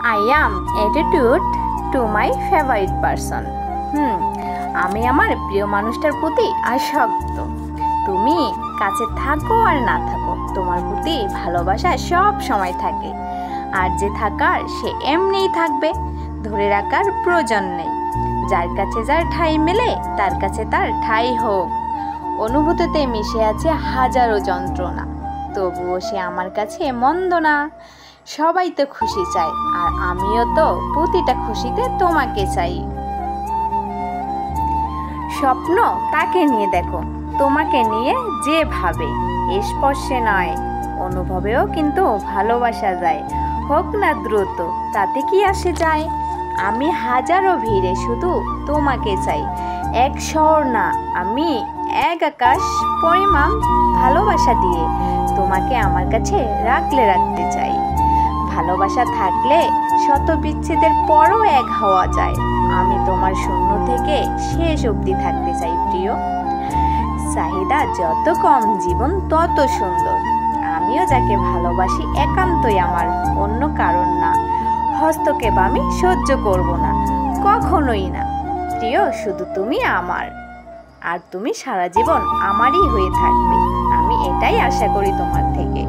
I am attitude to my favorite person. আমি আমার প্রিয় মানুষটার প্রতি আসক্ত। তুমি কাছে থাকো আর না থাকো, তোমার প্রতি ভালোবাসা সব সময় থাকে। আর যে থাকার সে এমনিই থাকবে, ধরে রাখার প্রয়োজন নেই। যার কাছে যার ঠাঁই মেলে তার কাছে তার ঠাঁই হোক। অনুভূতিতে মিশে আছে হাজারো যন্ত্রণা, তবুও সে আমার কাছে মন্দ না। সবাই তো খুশি চায়, আর আমিও তো প্রতিটা খুশিতে তোমাকে চাই। স্বপ্ন তাকে নিয়ে দেখো, তোমাকে নিয়ে যে ভাবে। স্পর্শে নয়, অনুভবেও কিন্তু ভালোবাসা যায়। হোক না দ্রুত, তাতে কি আসে যায়। আমি হাজারো ভিড়ে শুধু তোমাকে চাই। এক শহর না, আমি এক আকাশ পরিমাণ ভালোবাসা দিয়ে তোমাকে আমার কাছে রাখতে চাই। ভালোবাসা থাকলে শত বিচ্ছেদের পরও এক হওয়া যায়। আমি তোমার শূন্য থেকে শেষ অবধি থাকতে চাই প্রিয়। চাহিদা যত কম, জীবন তত সুন্দর। আমিও যাকে ভালোবাসি একান্তই আমার, অন্য কারণ না। হস্তক্ষেপ আমি সহ্য করব না, কখনোই না। প্রিয়, শুধু তুমি আমার, আর তুমি সারা জীবন আমারই হয়ে থাকবে। আমি এটাই আশা করি তোমার থেকে।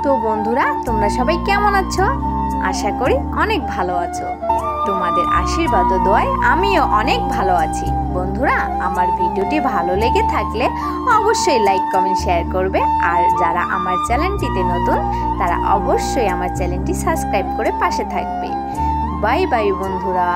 তো বন্ধুরা, তোমরা সবাই কেমন আছো? আশা করি অনেক ভালো আছো। তোমাদের আশীর্বাদ ও দোয়ায় আমিও অনেক ভালো আছি। বন্ধুরা, আমার ভিডিওটি ভালো লেগে থাকলে অবশ্যই লাইক, কমেন্ট, শেয়ার করবে। আর যারা আমার চ্যানেলটিতে নতুন, তারা অবশ্যই আমার চ্যানেলটি সাবস্ক্রাইব করে পাশে থাকবে। বাই বাই বন্ধুরা।